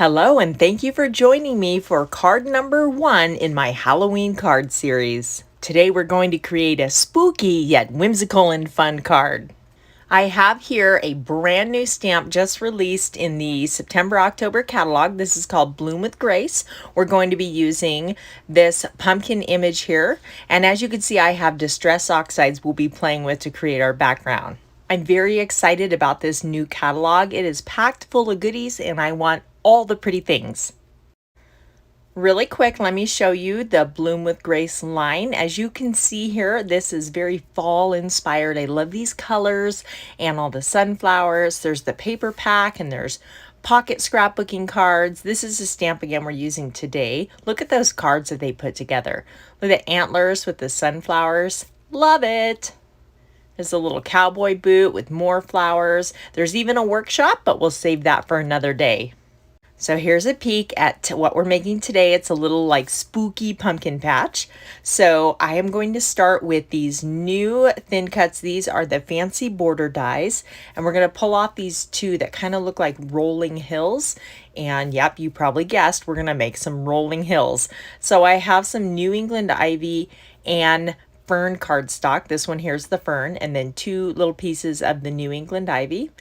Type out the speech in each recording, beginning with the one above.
Hello, and thank you for joining me for card number 1 in my Halloween card series. Today we're going to create a spooky yet whimsical and fun card. I have here a brand new stamp just released in the September-October catalog. This is called Bloom with Grace. We're going to be using this pumpkin image here, and as you can see, I have distress oxides we'll be playing with to create our background. I'm very excited about this new catalog. It is packed full of goodies and I want all the pretty things. Really quick, let me show you the Bloom with Grace line. As you can see here, this is very fall inspired. I love these colors and all the sunflowers. There's the paper pack and there's pocket scrapbooking cards. This is a stamp again we're using today. Look at those cards that they put together. Look at the antlers with the sunflowers. Love it. There's a little cowboy boot with more flowers. There's even a workshop, but we'll save that for another day. So here's a peek at what we're making today. It's a little like spooky pumpkin patch. So I am going to start with these new thin cuts. These are the fancy border dies. And we're going to pull off these two that kind of look like rolling hills. And yep, you probably guessed, we're going to make some rolling hills. So I have some New England ivy and fern cardstock. This one here's the fern, and then 2 little pieces of the New England ivy.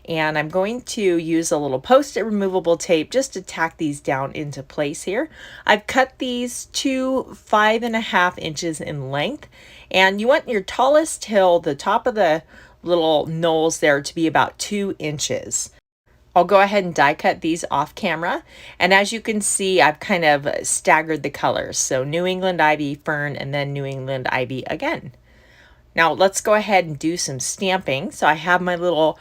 And I'm going to use a little post-it removable tape just to tack these down into place here. I've cut these to 5.5 inches in length, and you want your tallest hill, the top of the little knolls there, to be about 2 inches. I'll go ahead and die cut these off camera, and as you can see, I've kind of staggered the colors. So New England ivy, fern, and then New England ivy again. Now let's go ahead and do some stamping. So I have my little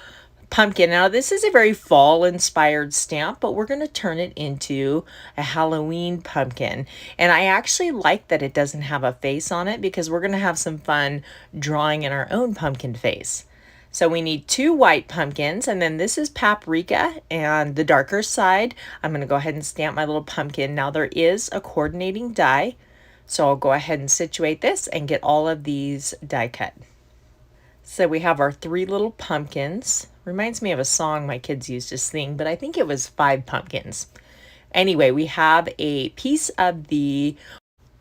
pumpkin. Now this is a very fall inspired stamp, but we're going to turn it into a Halloween pumpkin. And I actually like that it doesn't have a face on it because we're going to have some fun drawing in our own pumpkin face. So we need 2 white pumpkins, and then this is paprika, and the darker side, I'm going to go ahead and stamp my little pumpkin. Now there is a coordinating die, so I'll go ahead and situate this and get all of these die cut. So we have our 3 little pumpkins. Reminds me of a song my kids used to sing, but I think it was 5 pumpkins. Anyway, we have a piece of the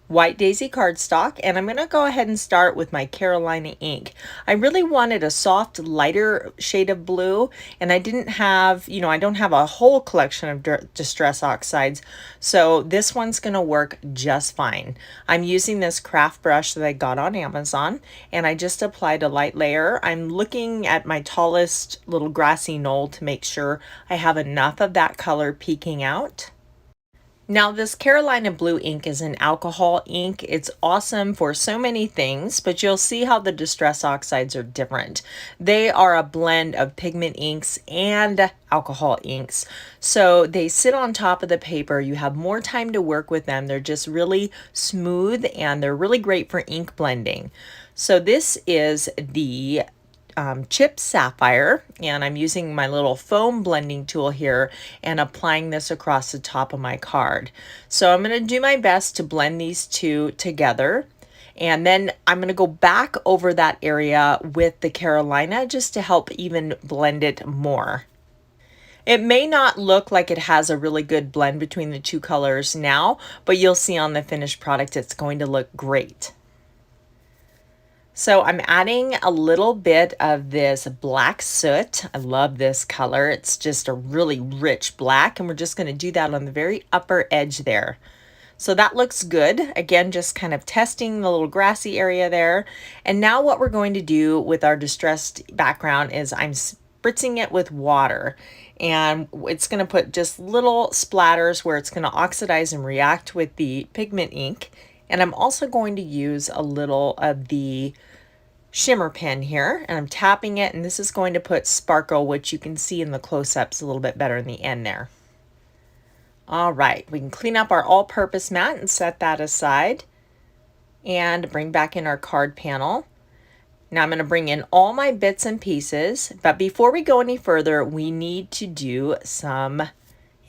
White Daisy cardstock, and I'm going to go ahead and start with my Carolina ink. I really wanted a soft, lighter shade of blue, and I didn't have, I don't have a whole collection of distress oxides, so this one's going to work just fine. I'm using this craft brush that I got on Amazon, and I just applied a light layer. I'm looking at my tallest little grassy knoll to make sure I have enough of that color peeking out. Now this Carolina blue ink is an alcohol ink. It's awesome for so many things, but you'll see how the distress oxides are different. They are a blend of pigment inks and alcohol inks. So they sit on top of the paper. You have more time to work with them. They're just really smooth and they're really great for ink blending. So this is the chip sapphire, and I'm using my little foam blending tool here and applying this across the top of my card. So I'm going to do my best to blend these two together, and then I'm going to go back over that area with the Carolina just to help even blend it more. It may not look like it has a really good blend between the 2 colors now, but you'll see on the finished product it's going to look great. So I'm adding a little bit of this black soot. I love this color. It's just a really rich black, and we're just going to do that on the very upper edge there. So that looks good. Again, just kind of testing the little grassy area there. And now what we're going to do with our distressed background is I'm spritzing it with water. And it's going to put just little splatters where it's going to oxidize and react with the pigment ink. And I'm also going to use a little of the shimmer pen here, and I'm tapping it, and this is going to put sparkle, which you can see in the close-ups a little bit better in the end there. All right, we can clean up our all-purpose mat and set that aside and bring back in our card panel. Now I'm going to bring in all my bits and pieces, but before we go any further, we need to do some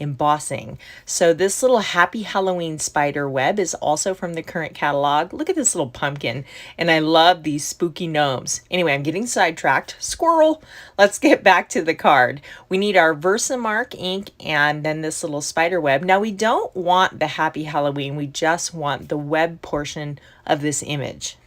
embossing. So this little Happy Halloween spider web is also from the current catalog. Look at this little pumpkin, and I love these spooky gnomes. Anyway, I'm getting sidetracked. Squirrel! Let's get back to the card. We need our Versamark ink and then this little spider web. Now we don't want the Happy Halloween, we just want the web portion of this image.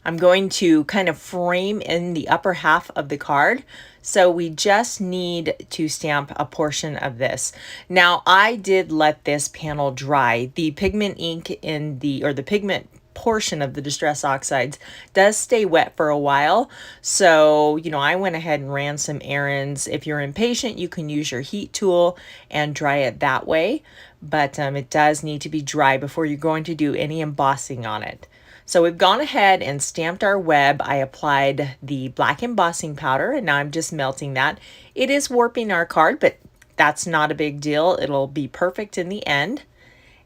I'm going to kind of frame in the upper half of the card. So we just need to stamp a portion of this. Now I did let this panel dry. The pigment ink in the pigment portion of the Distress Oxides does stay wet for a while. So, I went ahead and ran some errands. If you're impatient, you can use your heat tool and dry it that way. But it does need to be dry before you're going to do any embossing on it. So we've gone ahead and stamped our web. I applied the black embossing powder and now I'm just melting that. It is warping our card, but that's not a big deal. It'll be perfect in the end.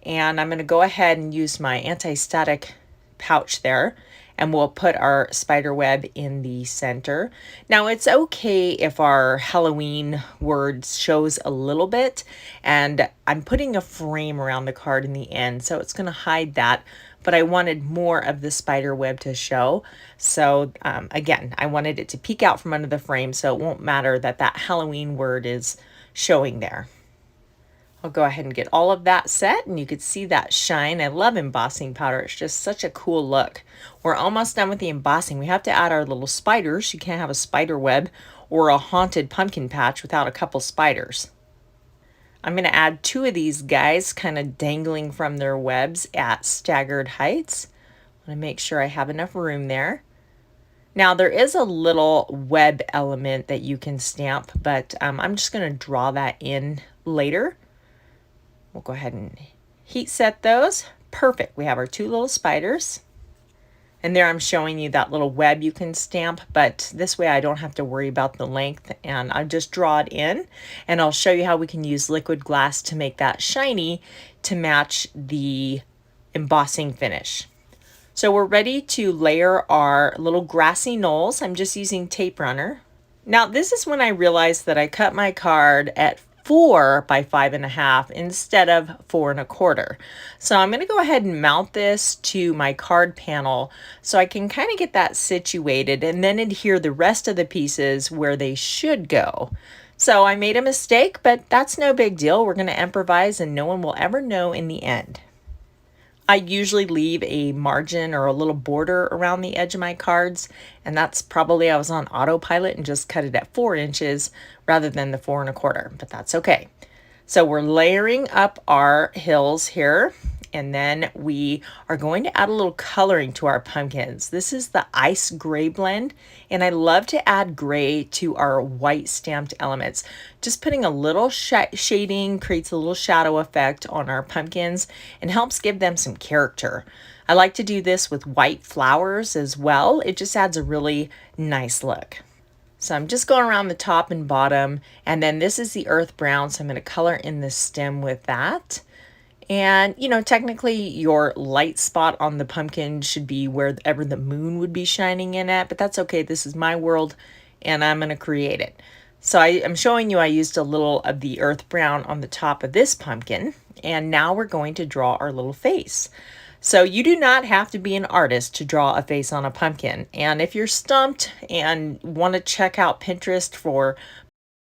And I'm going to go ahead and use my anti-static pouch there, and we'll put our spider web in the center. Now it's okay if our Halloween word shows a little bit, and I'm putting a frame around the card in the end, so it's going to hide that, but I wanted more of the spider web to show. So again, I wanted it to peek out from under the frame, so it won't matter that that Halloween word is showing there. I'll go ahead and get all of that set, and you could see that shine. I love embossing powder. It's just such a cool look. We're almost done with the embossing. We have to add our little spiders. You can't have a spider web or a haunted pumpkin patch without a couple spiders. I'm going to add 2 of these guys kind of dangling from their webs at staggered heights. I want to make sure I have enough room there. Now there is a little web element that you can stamp, but I'm just going to draw that in later. We'll go ahead and heat set those. Perfect. We have our 2 little spiders. And there I'm showing you that little web you can stamp, but this way I don't have to worry about the length, and I'll just draw it in, and I'll show you how we can use liquid glass to make that shiny to match the embossing finish. So we're ready to layer our little grassy knolls. I'm just using tape runner. Now this is when I realized that I cut my card at 4 by 5.5 instead of 4 1/4. So I'm going to go ahead and mount this to my card panel so I can kind of get that situated and then adhere the rest of the pieces where they should go. So I made a mistake, but that's no big deal. We're going to improvise and no one will ever know in the end. I usually leave a margin or a little border around the edge of my cards, and that's probably I was on autopilot and just cut it at 4 inches rather than the 4 1/4, but that's okay. So we're layering up our hills here, and then we are going to add a little coloring to our pumpkins. This is the ice gray blend, and I love to add gray to our white stamped elements. Just putting a little shading creates a little shadow effect on our pumpkins and helps give them some character. I like to do this with white flowers as well. It just adds a really nice look. So I'm just going around the top and bottom, and then this is the earth brown, so I'm going to color in the stem with that. And, technically your light spot on the pumpkin should be wherever the moon would be shining in at, but that's okay. This is my world, and I'm going to create it. So I'm showing you I used a little of the earth brown on the top of this pumpkin, and now we're going to draw our little face. So you do not have to be an artist to draw a face on a pumpkin. And if you're stumped and want to check out Pinterest for